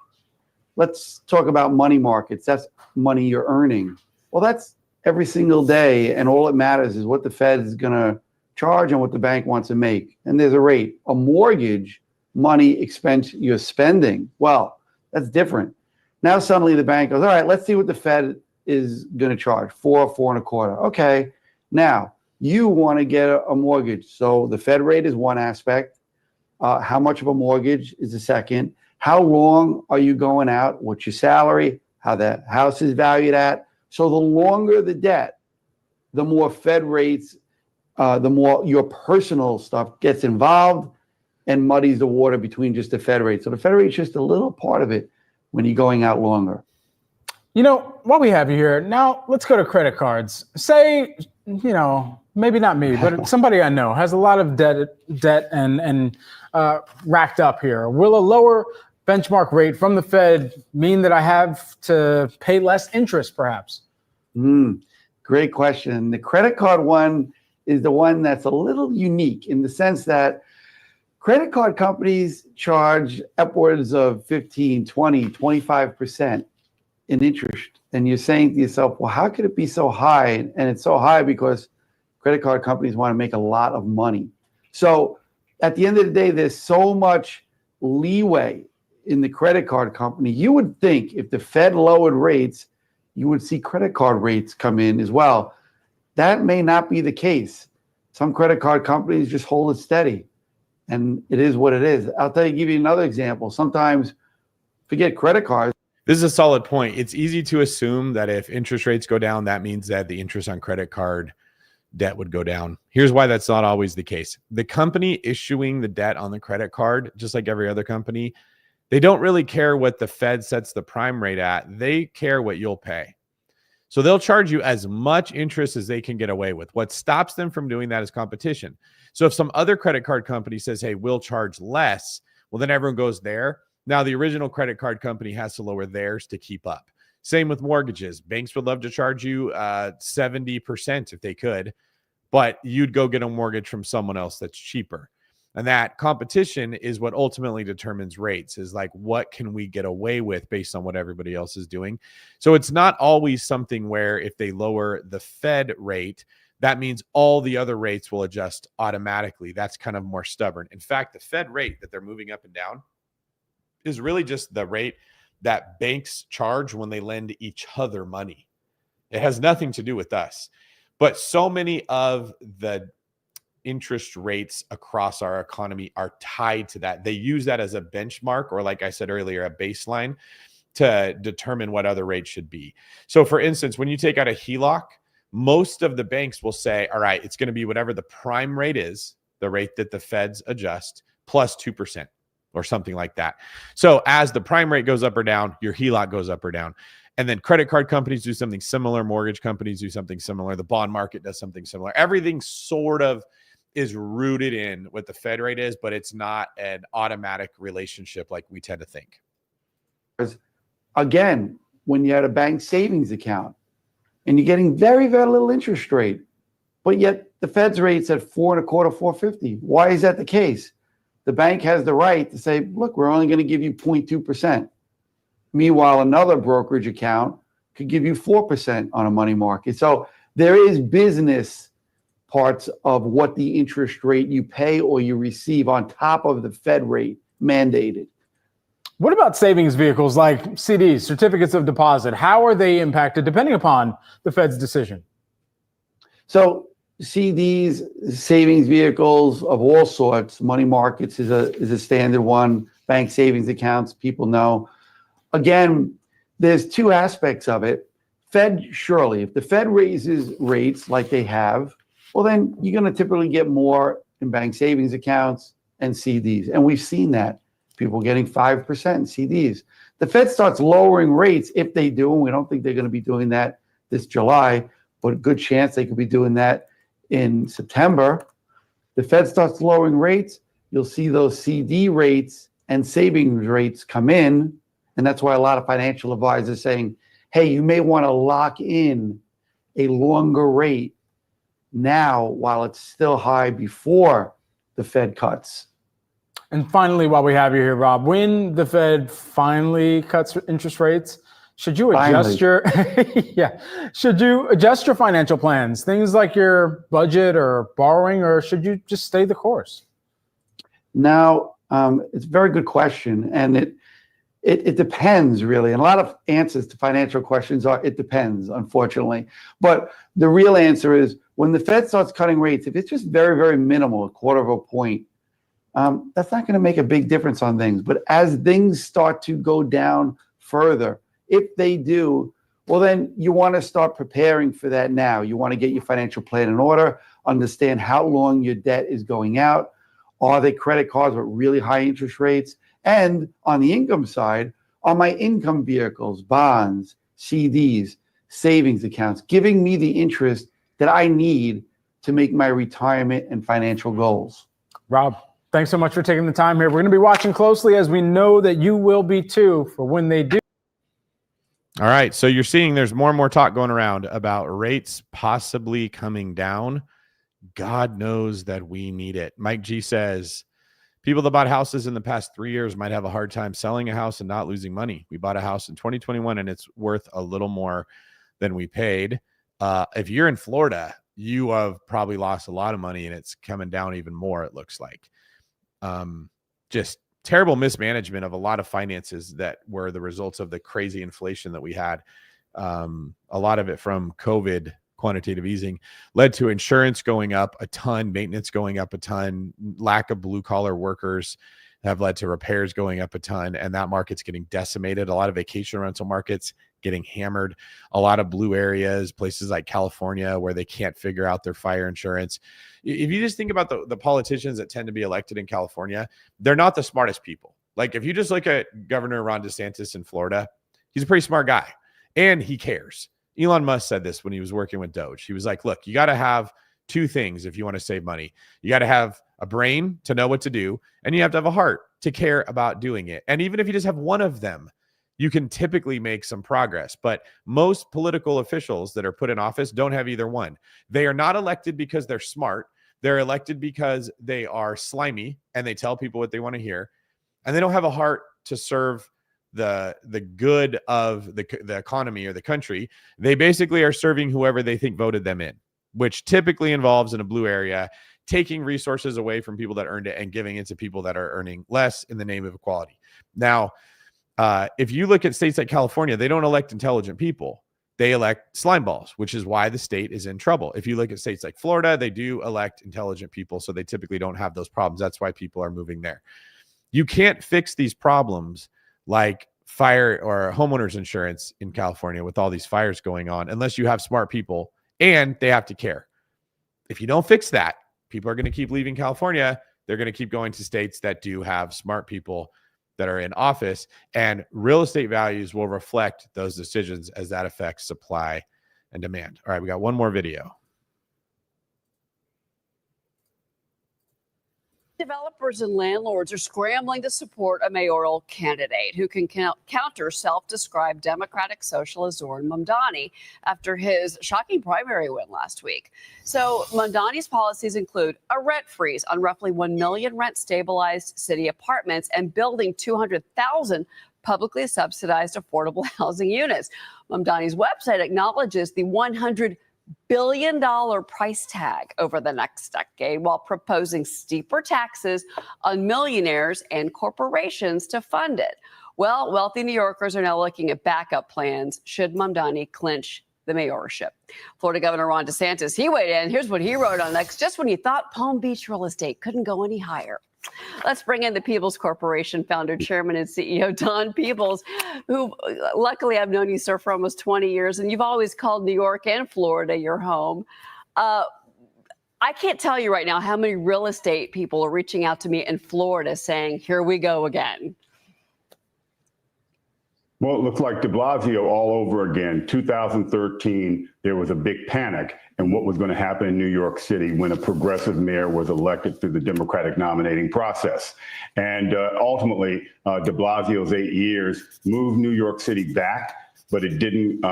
I: Let's talk about money markets. That's money you're earning. Well, that's every single day, and all that matters is what the Fed is going to charge and what the bank wants to make. And there's a rate. A mortgage, money, expense you're spending. Well, that's different. Now suddenly the bank goes, all right, let's see what the Fed is going to charge, 4.25%. Okay. Now, you want to get a mortgage. So the Fed rate is one aspect. How much of a mortgage is the second. How long are you going out? What's your salary? How the house is valued at? So the longer the debt, the more Fed rates, the more your personal stuff gets involved and muddies the water between just the Fed rate. So the Fed rate is just a little part of it when you're going out longer.
H: You know, while we have you here, now let's go to credit cards. Say, you know, maybe not me, but somebody I know has a lot of debt and racked up here. Will a lower benchmark rate from the Fed mean that I have to pay less interest, perhaps?
I: Great question. The credit card one is the one that's a little unique in the sense that credit card companies charge upwards of 15, 20, 25% in interest. And you're saying to yourself, well, how could it be so high? And it's so high because credit card companies want to make a lot of money. So at the end of the day, there's so much leeway in the credit card company. You would think if the Fed lowered rates, you would see credit card rates come in as well. That may not be the case. Some credit card companies just hold it steady. And it is what it is. Give you another example. Sometimes, forget credit cards.
A: This is a solid point. It's easy to assume that if interest rates go down, that means that the interest on credit card debt would go down. Here's why that's not always the case. The company issuing the debt on the credit card, just like every other company, they don't really care what the Fed sets the prime rate at. They care what you'll pay. So they'll charge you as much interest as they can get away with. What stops them from doing that is competition. So if some other credit card company says, hey, we'll charge less, well, then everyone goes there. Now, the original credit card company has to lower theirs to keep up. Same with mortgages. Banks would love to charge you 70% if they could, but you'd go get a mortgage from someone else that's cheaper. And that competition is what ultimately determines rates, is like, what can we get away with based on what everybody else is doing? So it's not always something where if they lower the Fed rate, that means all the other rates will adjust automatically. That's kind of more stubborn. In fact, the Fed rate that they're moving up and down is really just the rate that banks charge when they lend each other money. It has nothing to do with us. But so many of the interest rates across our economy are tied to that. They use that as a benchmark, or like I said earlier, a baseline to determine what other rates should be. So for instance, when you take out a HELOC, most of the banks will say, all right, it's going to be whatever the prime rate is, the rate that the feds adjust, plus 2% or something like that. So as the prime rate goes up or down, your HELOC goes up or down. And then credit card companies do something similar. Mortgage companies do something similar. The bond market does something similar. Everything sort of is rooted in what the Fed rate is, but it's not an automatic relationship like we tend to think.
I: Again, when you had a bank savings account and you're getting very, very little interest rate, but yet the Fed's rate's at 4.25%, 4.50. Why is that the case? The bank has the right to say, look, we're only going to give you 0.2%. Meanwhile, another brokerage account could give you 4% on a money market. So there is business parts of what the interest rate you pay or you receive on top of the Fed rate mandated.
H: What about savings vehicles like CDs, certificates of deposit? How are they impacted depending upon the Fed's decision?
I: So CDs, savings vehicles of all sorts, money markets is a standard one. Bank savings accounts, people know. Again, there's two aspects of it. Fed, surely, if the Fed raises rates like they have, well, then you're going to typically get more in bank savings accounts and CDs. And we've seen that. People getting 5% in CDs. The Fed starts lowering rates if they do, and we don't think they're going to be doing that this July, but a good chance they could be doing that in September. The Fed starts lowering rates, you'll see those CD rates and savings rates come in. And that's why a lot of financial advisors are saying, hey, you may want to lock in a longer rate now while it's still high before the Fed cuts.
H: And finally, while we have you here, Rob, when the Fed finally cuts interest rates, should you adjust your should you adjust your financial plans, things like your budget or borrowing, or should you just stay the course?
I: Now, it's a very good question, and it depends really. And a lot of answers to financial questions are it depends, unfortunately. But the real answer is when the Fed starts cutting rates, if it's just very, very minimal, a quarter of a point, that's not going to make a big difference on things. But as things start to go down further, if they do, well, then you want to start preparing for that now. You want to get your financial plan in order, understand how long your debt is going out. Are they credit cards with really high interest rates? And on the income side, are my income vehicles, bonds, CDs, savings accounts, giving me the interest that I need to make my retirement and financial goals?
H: Rob, thanks so much for taking the time here. We're going to be watching closely, as we know that you will be too, for when they do.
A: All right. So you're seeing there's more and more talk going around about rates possibly coming down. God knows that we need it. Mike G says, people that bought houses in the past 3 years might have a hard time selling a house and not losing money. We bought a house in 2021 and it's worth a little more than we paid. If you're in Florida, you have probably lost a lot of money and it's coming down even more, it looks like. Just terrible mismanagement of a lot of finances that were the results of the crazy inflation that we had. A lot of it from COVID, quantitative easing, led to insurance going up a ton, maintenance going up a ton, lack of blue collar workers have led to repairs going up a ton, and that market's getting decimated. A lot of vacation rental markets getting hammered, a lot of blue areas, places like California where they can't figure out their fire insurance. If you just think about the politicians that tend to be elected in California, they're not the smartest people. Like if you just look at Governor Ron DeSantis in Florida, he's a pretty smart guy and he cares. Elon Musk said this when he was working with Doge. He was like, look, you got to have two things if you want to save money. You got to have a brain to know what to do, and you have to have a heart to care about doing it. And even if you just have one of them, you can typically make some progress. But most political officials that are put in office don't have either one. They are not elected because they're smart. They're elected because they are slimy and they tell people what they want to hear. And they don't have a heart to serve the good of the economy or the country. They basically are serving whoever they think voted them in, which typically involves in a blue area, taking resources away from people that earned it and giving it to people that are earning less in the name of equality. Now, if you look at states like California, they don't elect intelligent people. they elect slime balls, which is why the state is in trouble. If you look at states like Florida, they do elect intelligent people, so they typically don't have those problems. That's why people are moving there. You can't fix these problems like fire or homeowners insurance in California with all these fires going on unless you have smart people and they have to care. If you don't fix that, people are going to keep leaving California. They're going to keep going to states that do have smart people that are in office, and real estate values will reflect those decisions as that affects supply and demand. All right, we got one more video.
J: Developers and landlords are scrambling to support a mayoral candidate who can counter self-described Democratic socialist Zoran Mamdani after his shocking primary win last week. So Mamdani's policies include a rent freeze on roughly 1 million rent-stabilized city apartments and building 200,000 publicly subsidized affordable housing units. Mamdani's website acknowledges the $100 billion price tag over the next decade while proposing steeper taxes on millionaires and corporations to fund it. Well, wealthy New Yorkers are now looking at backup plans should Mamdani clinch the mayorship. Florida Governor Ron DeSantis, he weighed in. Here's what he wrote on X. Just when you thought Palm Beach real estate couldn't go any higher. Let's bring in the Peoples Corporation founder, chairman, and CEO, Don Peebles, who luckily I've known you, sir, for almost 20 years, and you've always called New York and Florida your home. I can't tell you right now how many real estate people are reaching out to me in Florida saying, here we go again.
K: Well, it looks like de Blasio all over again. 2013, there was a big panic in what was going to happen in New York City when a progressive mayor was elected through the Democratic nominating process. And ultimately, de Blasio's 8 years moved New York City back, but it didn't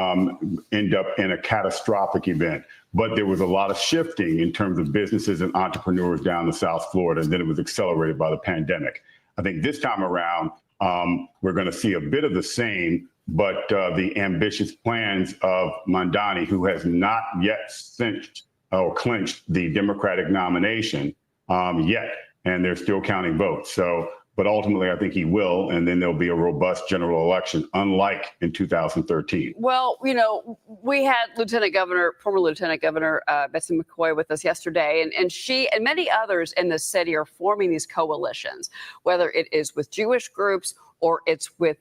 K: end up in a catastrophic event. But there was a lot of shifting in terms of businesses and entrepreneurs down to South Florida, and then it was accelerated by the pandemic. I think this time around, we're going to see a bit of the same, but the ambitious plans of Mamdani, who has not yet clinched the Democratic nomination yet, and they're still counting votes. So, but ultimately, I think he will, and then there'll be a robust general election, unlike in 2013.
J: Well, you know, we had former Lieutenant Governor Betsy McCoy with us yesterday, and she and many others in the city are forming these coalitions, whether it is with Jewish groups or it's with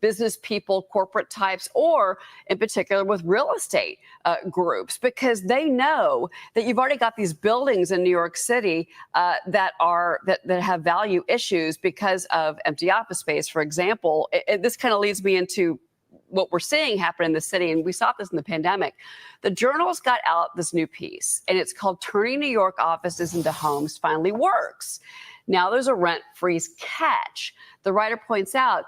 J: business people, corporate types, or in particular with real estate groups, because they know that you've already got these buildings in New York City that have value issues because of empty office space, for example. This kind of leads me into what we're seeing happen in the city, and we saw this in the pandemic. The Journal's got out this new piece, and it's called "Turning New York Offices into Homes Finally Works." Now there's a rent freeze catch. The writer points out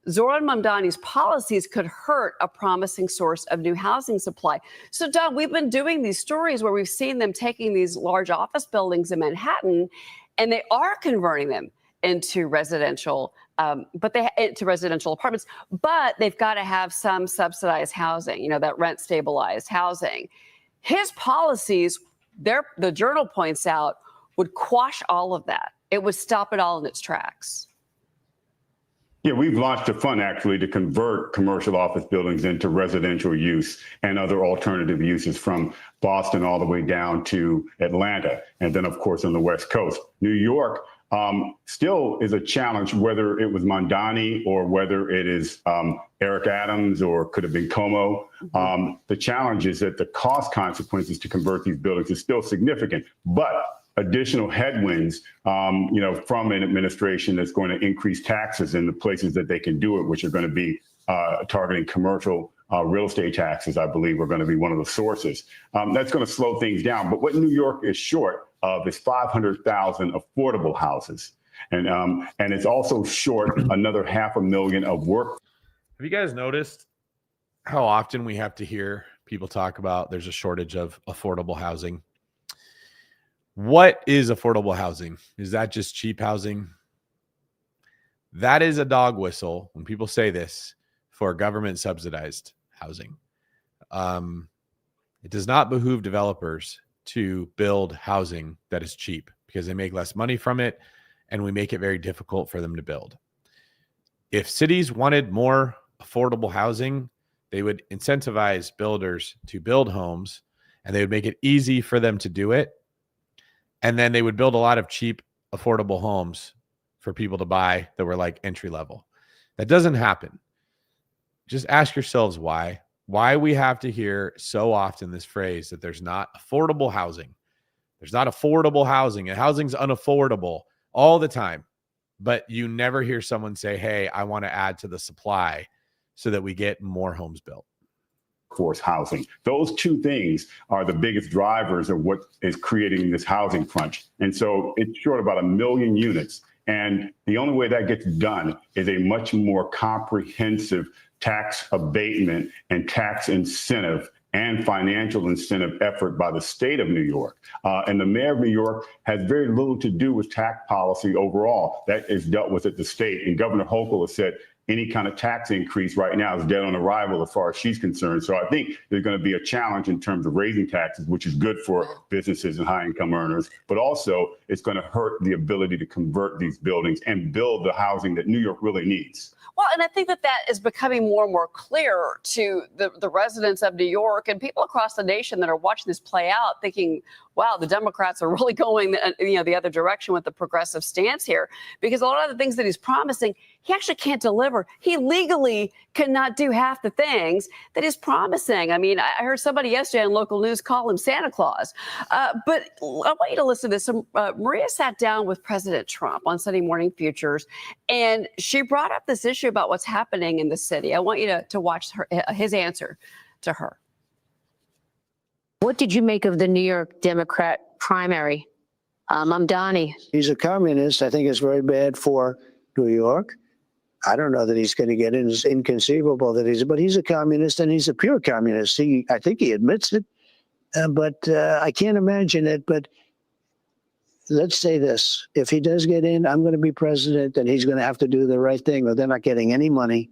J: Zoran Mamdani's policies could hurt a promising source of new housing supply. So, Don, we've been doing these stories where we've seen them taking these large office buildings in Manhattan, and they are converting them into residential, into residential apartments. But they've got to have some subsidized housing, you know, that rent stabilized housing. His policies, the Journal points out, would quash all of that. It would stop it all in its tracks.
K: Yeah, we've launched a fund actually to convert commercial office buildings into residential use and other alternative uses from Boston all the way down to Atlanta. And then, of course, on the West Coast. New York still is a challenge, whether it was Mamdani or whether it is Eric Adams or could have been Como. The challenge is that the cost consequences to convert these buildings is still significant. But additional headwinds, from an administration that's going to increase taxes in the places that they can do it, which are going to be targeting commercial real estate taxes, I believe, are going to be one of the sources. That's going to slow things down. But what New York is short of is 500,000 affordable houses. And it's also short another 500,000 of work.
A: Have you guys noticed how often we have to hear people talk about there's a shortage of affordable housing? What is affordable housing? Is that just cheap housing? That is a dog whistle when people say this for government subsidized housing. It does not behoove developers to build housing that is cheap because they make less money from it and we make it very difficult for them to build. If cities wanted more affordable housing, They would incentivize builders to build homes, and they would make it easy for them to do it. And then they would build a lot of cheap, affordable homes for people to buy that were like entry level. That doesn't happen. Just ask yourselves why. Why we have to hear so often this phrase that there's not affordable housing. There's not affordable housing, and housing's unaffordable all the time. But you never hear someone say, hey, I want to add to the supply so that we get more homes built.
K: Force housing. Those two things are the biggest drivers of what is creating this housing crunch. And so it's short about 1 million units. And the only way that gets done is a much more comprehensive tax abatement and tax incentive and financial incentive effort by the state of New York. And the mayor of New York has very little to do with tax policy overall. That is dealt with at the state. And Governor Hochul has said any kind of tax increase right now is dead on arrival as far as she's concerned. So I think there's going to be a challenge in terms of raising taxes, which is good for businesses and high income earners, but also it's going to hurt the ability to convert these buildings and build the housing that New York really needs.
J: Well, and I think that is becoming more and more clear to the residents of New York and people across the nation that are watching this play out, thinking, wow, the Democrats are really going the other direction with the progressive stance here, because a lot of the things that he's promising, he actually can't deliver. He legally cannot do half the things that he's promising. I mean, I heard somebody yesterday on local news call him Santa Claus. But I want you to listen to this. Maria sat down with President Trump on Sunday Morning Futures, and she brought up this issue about what's happening in the city. I want you to watch his answer to her.
L: What did you make of the New York Democrat primary? Mamdani.
M: He's a communist. I think it's very bad for New York. I don't know that he's going to get in. It's inconceivable that but he's a communist, and he's a pure communist. I think he admits it, but I can't imagine it. But let's say this. If he does get in, I'm going to be president, and he's going to have to do the right thing, or they're not getting any money.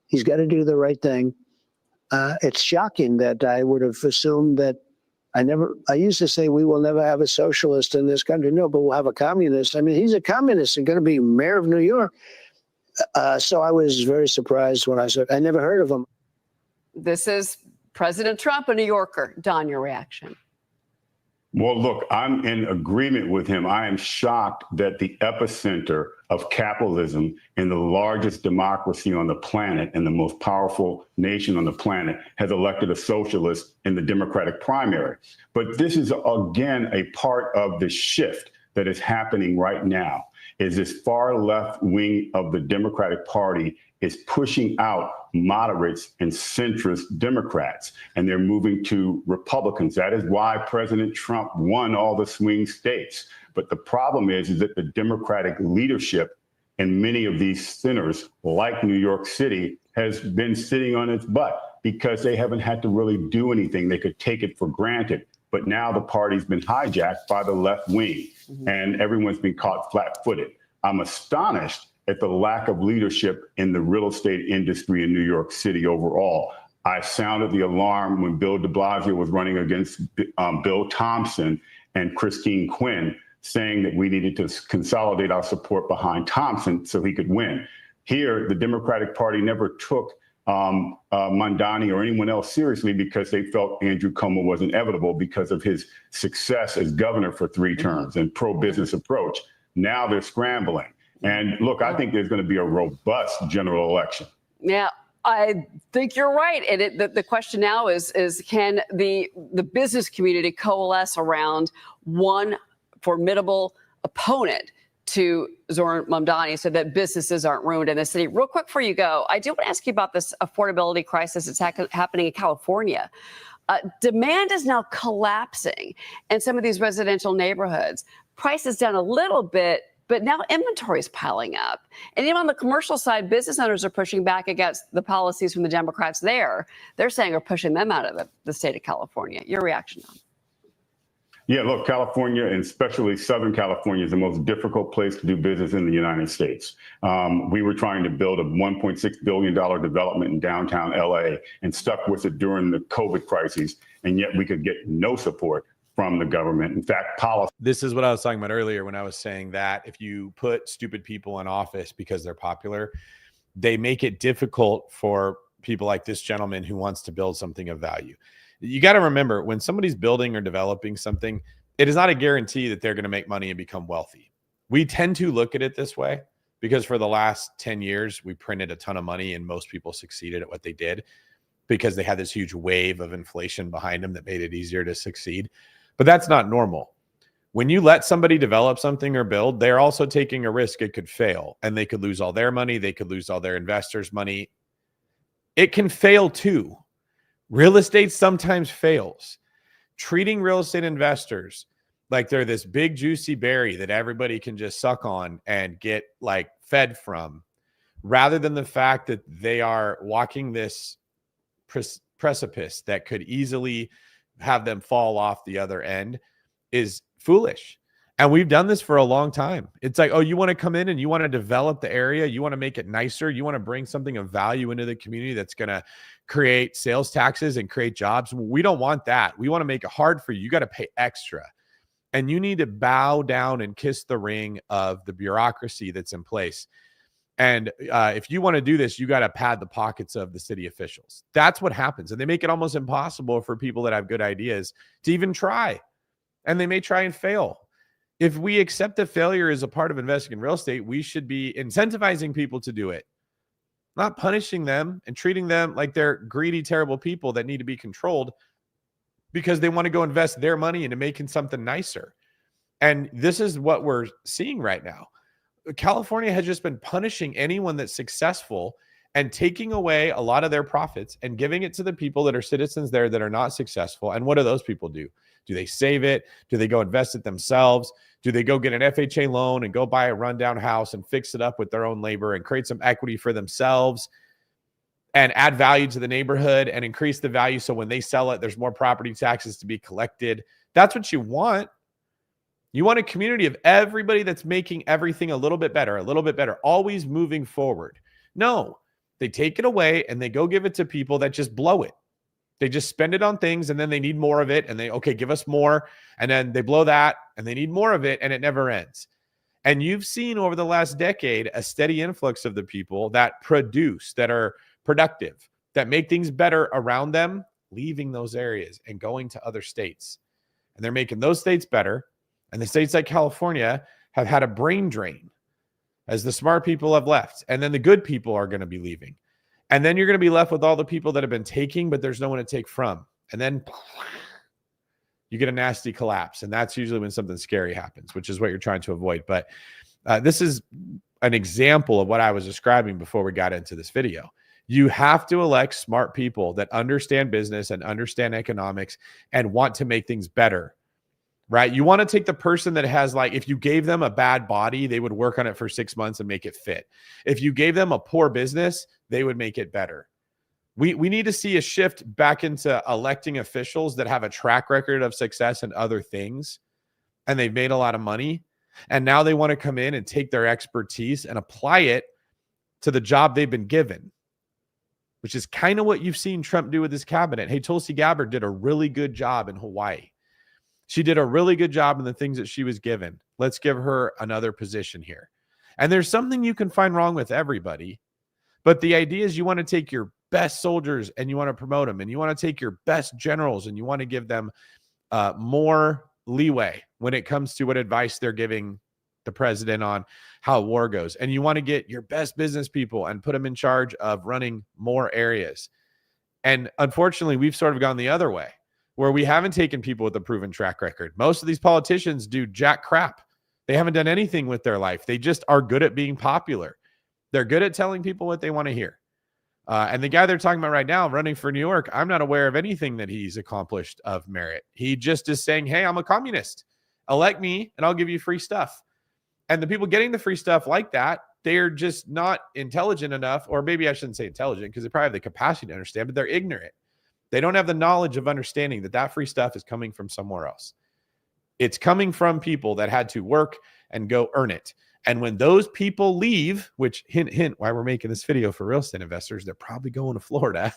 M: He's got to do the right thing. It's shocking that I would have assumed that I used to say we will never have a socialist in this country. No, but we'll have a communist. I mean, he's a communist and going to be mayor of New York. So I was very surprised when I said, I never heard of him.
J: This is President Trump, a New Yorker. Don, your reaction?
K: Well, look, I'm in agreement with him. I am shocked that the epicenter of capitalism in the largest democracy on the planet and the most powerful nation on the planet has elected a socialist in the Democratic primary. But this is, again, a part of the shift that is happening right now, is this far left wing of the Democratic Party is pushing out moderates and centrist Democrats, and they're moving to Republicans. That is why President Trump won all the swing states. But the problem is that the Democratic leadership in many of these centers, like New York City, has been sitting on its butt because they haven't had to really do anything. They could take it for granted. But now the party's been hijacked by the left wing, and everyone's been caught flat-footed. I'm astonished at the lack of leadership in the real estate industry in New York City overall. I sounded the alarm when Bill de Blasio was running against Bill Thompson and Christine Quinn, saying that we needed to consolidate our support behind Thompson so he could win. Here, the Democratic Party never took Mamdani or anyone else seriously because they felt Andrew Cuomo was inevitable because of his success as governor for 3 terms and pro-business approach. Now they're scrambling. And look, I think there's going to be a robust general election.
J: Yeah, I think you're right. And the question now is can the business community coalesce around one formidable opponent to Zoran Mamdani so that businesses aren't ruined in the city? Real quick before you go, I do want to ask you about this affordability crisis that's happening in California. Demand is now collapsing in some of these residential neighborhoods. Prices down a little bit, but now inventory is piling up. And even on the commercial side, business owners are pushing back against the policies from the Democrats there. They're saying are pushing them out of the state of California. Your reaction on?
K: Yeah, look, California, and especially Southern California, is the most difficult place to do business in the United States. We were trying to build a $1.6 billion development in downtown LA and stuck with it during the COVID crisis, and yet we could get no support from the government. In fact, policy.
A: This is what I was talking about earlier when I was saying that if you put stupid people in office because they're popular, they make it difficult for people like this gentleman who wants to build something of value. You got to remember, when somebody's building or developing something, it is not a guarantee that they're going to make money and become wealthy. We tend to look at it this way because for the last 10 years, we printed a ton of money and most people succeeded at what they did because they had this huge wave of inflation behind them that made it easier to succeed. But that's not normal. When you let somebody develop something or build, they're also taking a risk. It could fail and they could lose all their money. They could lose all their investors' money. It can fail too. Real estate sometimes fails. Treating real estate investors like they're this big juicy berry that everybody can just suck on and get like fed from, rather than the fact that they are walking this precipice that could easily have them fall off the other end, is foolish. And we've done this for a long time. It's like, oh, you want to come in and you want to develop the area. You want to make it nicer. You want to bring something of value into the community that's going to create sales taxes and create jobs. We don't want that. We want to make it hard for you. You got to pay extra. And you need to bow down and kiss the ring of the bureaucracy that's in place. And if you want to do this, you got to pad the pockets of the city officials. That's what happens. And they make it almost impossible for people that have good ideas to even try. And they may try and fail. If we accept that failure is a part of investing in real estate, we should be incentivizing people to do it, not punishing them and treating them like they're greedy, terrible people that need to be controlled because they want to go invest their money into making something nicer. And this is what we're seeing right now. California has just been punishing anyone that's successful and taking away a lot of their profits and giving it to the people that are citizens there that are not successful. And what do those people do? Do they save it? Do they go invest it themselves? Do they go get an FHA loan and go buy a rundown house and fix it up with their own labor and create some equity for themselves and add value to the neighborhood and increase the value so when they sell it, there's more property taxes to be collected? That's what you want. You want a community of everybody that's making everything a little bit better, always moving forward. No, they take it away and they go give it to people that just blow it. They just spend it on things and then they need more of it and they, okay, give us more. And then they blow that and they need more of it and it never ends. And you've seen over the last decade a steady influx of the people that produce, that are productive, that make things better around them, leaving those areas and going to other states. And they're making those states better. And the states like California have had a brain drain as the smart people have left. And then the good people are going to be leaving. And then you're going to be left with all the people that have been taking, but there's no one to take from. And then you get a nasty collapse. And that's usually when something scary happens, which is what you're trying to avoid. But this is an example of what I was describing before we got into this video. You have to elect smart people that understand business and understand economics and want to make things better. Right? You want to take the person that has, like, if you gave them a bad body, they would work on it for 6 months and make it fit. If you gave them a poor business, they would make it better. We need to see a shift back into electing officials that have a track record of success and other things, and they've made a lot of money. And now they want to come in and take their expertise and apply it to the job they've been given, which is kind of what you've seen Trump do with his cabinet. Hey, Tulsi Gabbard did a really good job in Hawaii. She did a really good job in the things that she was given. Let's give her another position here. And there's something you can find wrong with everybody. But the idea is you want to take your best soldiers and you want to promote them. And you want to take your best generals and you want to give them more leeway when it comes to what advice they're giving the president on how war goes. And you want to get your best business people and put them in charge of running more areas. And unfortunately, we've sort of gone the other way, where we haven't taken people with a proven track record. Most of these politicians do jack crap. They haven't done anything with their life. They just are good at being popular. They're good at telling people what they want to hear. And the guy they're talking about right now running for New York, I'm not aware of anything that he's accomplished of merit. He just is saying, hey, I'm a communist. Elect me and I'll give you free stuff. And the people getting the free stuff like that, they're just not intelligent enough, or maybe I shouldn't say intelligent because they probably have the capacity to understand, but they're ignorant. They don't have the knowledge of understanding that that free stuff is coming from somewhere else. It's coming from people that had to work and go earn it. And when those people leave, which hint, hint, why we're making this video for real estate investors, they're probably going to Florida.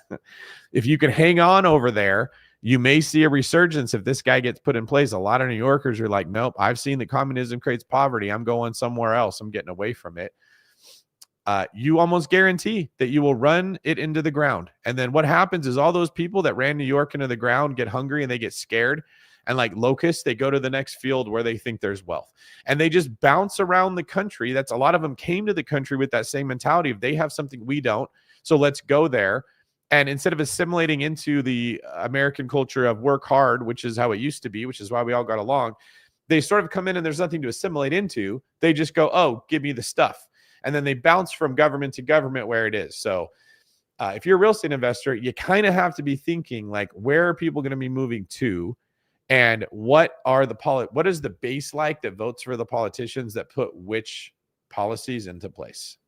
A: If you can hang on over there, you may see a resurgence if this guy gets put in place. A lot of New Yorkers are like, nope, I've seen that communism creates poverty. I'm going somewhere else. I'm getting away from it. you almost guarantee that you will run it into the ground. And then what happens is all those people that ran New York into the ground get hungry and they get scared. And like locusts, they go to the next field where they think there's wealth. And they just bounce around the country. That's a lot of them came to the country with that same mentality of they have something we don't. So let's go there. And instead of assimilating into the American culture of work hard, which is how it used to be, which is why we all got along, they sort of come in and there's nothing to assimilate into. They just go, oh, give me the stuff. And then they bounce from government to government where it is. So if you're a real estate investor, you kind of have to be thinking like, where are people going to be moving to? And what is the base like that votes for the politicians that put which policies into place?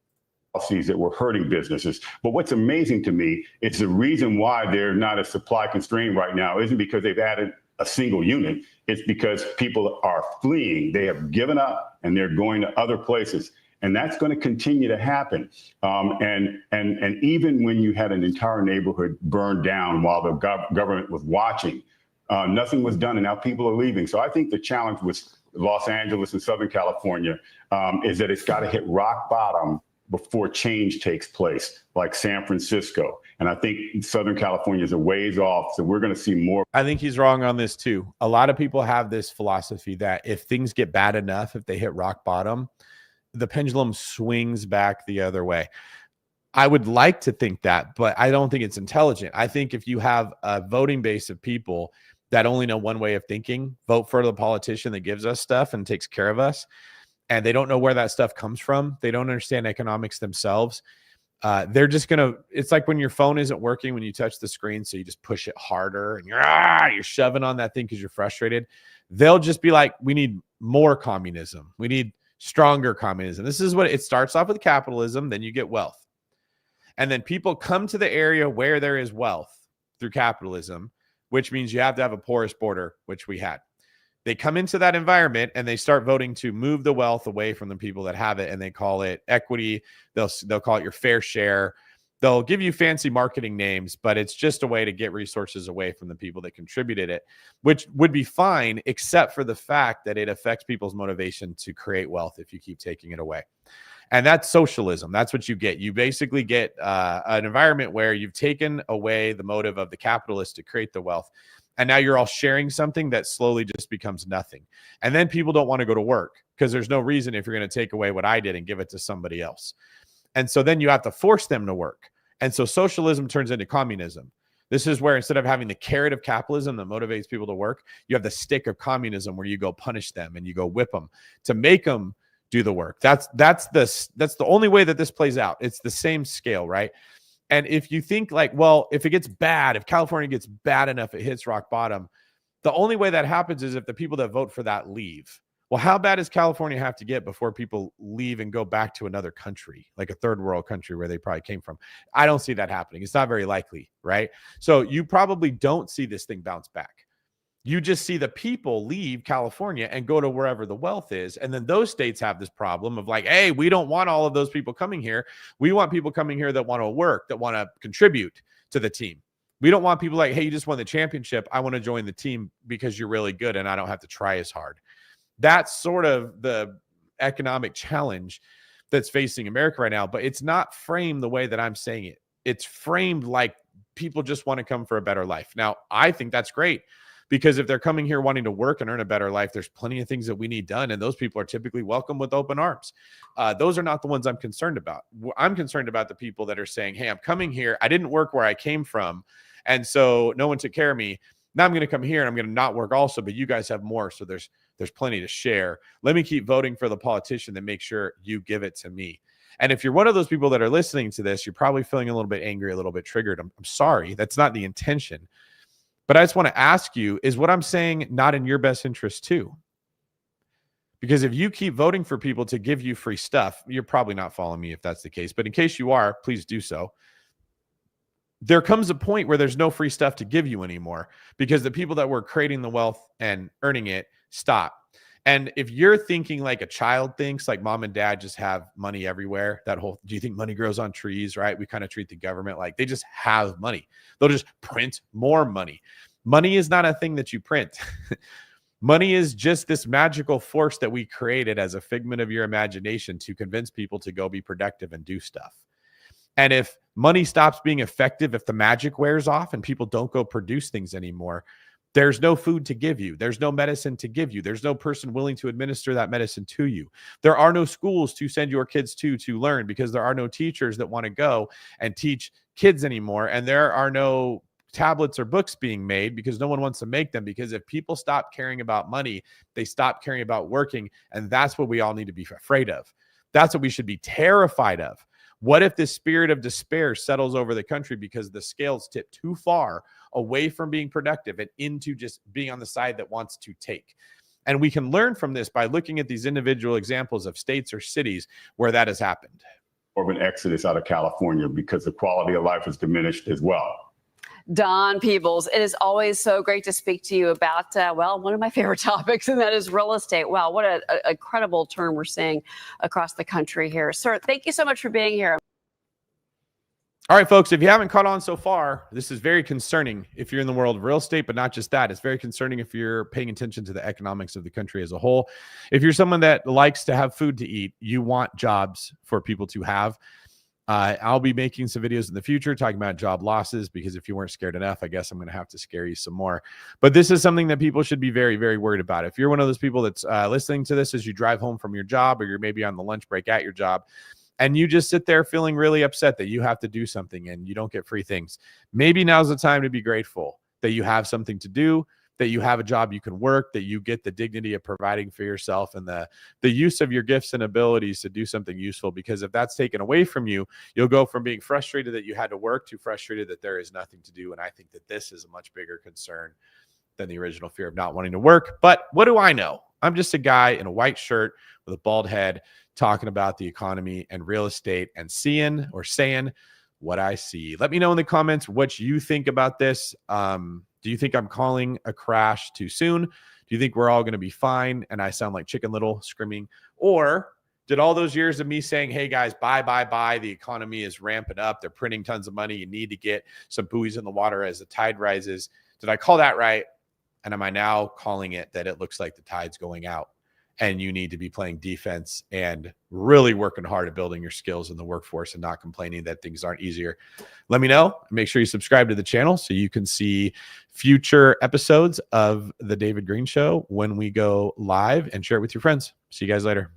K: Policies that were hurting businesses. But what's amazing to me is the reason why they're not as supply constrained right now isn't because they've added a single unit. It's because people are fleeing. They have given up and they're going to other places. And that's going to continue to happen. And even when you had an entire neighborhood burned down while the government was watching, nothing was done, and now people are leaving. So I think the challenge with Los Angeles and Southern California is that it's got to hit rock bottom before change takes place, like San Francisco. And I think Southern California is a ways off. So we're going to see more.
A: I think he's wrong on this too. A lot of people have this philosophy that if things get bad enough, if they hit rock bottom, the pendulum swings back the other way. I would like to think that, but I don't think it's intelligent. I think if you have a voting base of people that only know one way of thinking, vote for the politician that gives us stuff and takes care of us, and they don't know where that stuff comes from, they don't understand economics themselves, they're just going to, it's like when your phone isn't working when you touch the screen, so you just push it harder and you're shoving on that thing because you're frustrated. They'll just be like, we need more communism. We need stronger communism. This is what it starts off with: capitalism, then you get wealth. And then people come to the area where there is wealth through capitalism, which means you have to have a porous border, which we had. They come into that environment and they start voting to move the wealth away from the people that have it, and they call it equity. They'll call it your fair share. They'll give you fancy marketing names, but it's just a way to get resources away from the people that contributed it, which would be fine, except for the fact that it affects people's motivation to create wealth if you keep taking it away. And that's socialism. That's what you get. You basically get an environment where you've taken away the motive of the capitalist to create the wealth. And now you're all sharing something that slowly just becomes nothing. And then people don't want to go to work because there's no reason if you're going to take away what I did and give it to somebody else. And so then you have to force them to work. And so socialism turns into communism. This is where instead of having the carrot of capitalism that motivates people to work, you have the stick of communism where you go punish them and you go whip them to make them do the work. That's the only way that this plays out. It's the same scale, right? And if you think like, well, if it gets bad, if California gets bad enough, it hits rock bottom, the only way that happens is if the people that vote for that leave. Well, how bad does California have to get before people leave and go back to another country, like a third world country where they probably came from? I don't see that happening. It's not very likely, right? So you probably don't see this thing bounce back. You just see the people leave California and go to wherever the wealth is. And then those states have this problem of like, hey, we don't want all of those people coming here. We want people coming here that want to work, that want to contribute to the team. We don't want people like, hey, you just won the championship. I want to join the team because you're really good and I don't have to try as hard. That's sort of the economic challenge that's facing America right now. But it's not framed the way that I'm saying it. It's framed like people just want to come for a better life. Now, I think that's great. Because if they're coming here wanting to work and earn a better life, there's plenty of things that we need done. And those people are typically welcome with open arms. Those are not the ones I'm concerned about. I'm concerned about the people that are saying, hey, I'm coming here. I didn't work where I came from. And so no one took care of me. Now I'm going to come here and I'm going to not work also, but you guys have more. So there's plenty to share. Let me keep voting for the politician that makes sure you give it to me. And if you're one of those people that are listening to this, you're probably feeling a little bit angry, a little bit triggered. I'm sorry. That's not the intention. But I just want to ask you, is what I'm saying not in your best interest too? Because if you keep voting for people to give you free stuff, you're probably not following me if that's the case. But in case you are, please do so. There comes a point where there's no free stuff to give you anymore because the people that were creating the wealth and earning it stop. And if you're thinking like a child thinks, like mom and dad just have money everywhere, that whole, do you think money grows on trees, right? We kind of treat the government like they just have money. They'll just print more money. Money is not a thing that you print. Money is just this magical force that we created as a figment of your imagination to convince people to go be productive and do stuff. And if money stops being effective, if the magic wears off and people don't go produce things anymore, there's no food to give you. There's no medicine to give you. There's no person willing to administer that medicine to you. There are no schools to send your kids to learn, because there are no teachers that want to go and teach kids anymore. And there are no tablets or books being made because no one wants to make them. Because if people stop caring about money, they stop caring about working. And that's what we all need to be afraid of. That's what we should be terrified of. What if this spirit of despair settles over the country because the scales tip too far away from being productive and into just being on the side that wants to take? And we can learn from this by looking at these individual examples of states or cities where that has happened.
K: Or an exodus out of California because the quality of life is diminished as well.
J: Don Peebles, it is always so great to speak to you about, well, one of my favorite topics, and that is real estate. Wow, what an incredible turn we're seeing across the country here. Sir, thank you so much for being here.
A: All right, folks, if you haven't caught on so far, this is very concerning if you're in the world of real estate, but not just that. It's very concerning if you're paying attention to the economics of the country as a whole. If you're someone that likes to have food to eat, you want jobs for people to have. I'll be making some videos in the future talking about job losses, because if you weren't scared enough, I guess I'm going to have to scare you some more. But this is something that people should be very, very worried about. If you're one of those people that's listening to this as you drive home from your job, or you're maybe on the lunch break at your job, and you just sit there feeling really upset that you have to do something and you don't get free things, maybe now's the time to be grateful that you have something to do, that you have a job you can work, that you get the dignity of providing for yourself and the use of your gifts and abilities to do something useful. Because if that's taken away from you, you'll go from being frustrated that you had to work to frustrated that there is nothing to do. And I think that this is a much bigger concern than the original fear of not wanting to work. But what do I know? I'm just a guy in a white shirt with a bald head talking about the economy and real estate and saying what I see. Let me know in the comments what you think about this. Do you think I'm calling a crash too soon? Do you think we're all going to be fine and I sound like Chicken Little screaming? Or did all those years of me saying, hey guys, buy, the economy is ramping up, they're printing tons of money, you need to get some buoys in the water as the tide rises, did I call that right? And am I now calling it that it looks like the tide's going out and you need to be playing defense and really working hard at building your skills in the workforce and not complaining that things aren't easier? Let me know. Make sure you subscribe to the channel so you can see future episodes of The David Greene Show when we go live, and share it with your friends. See you guys later.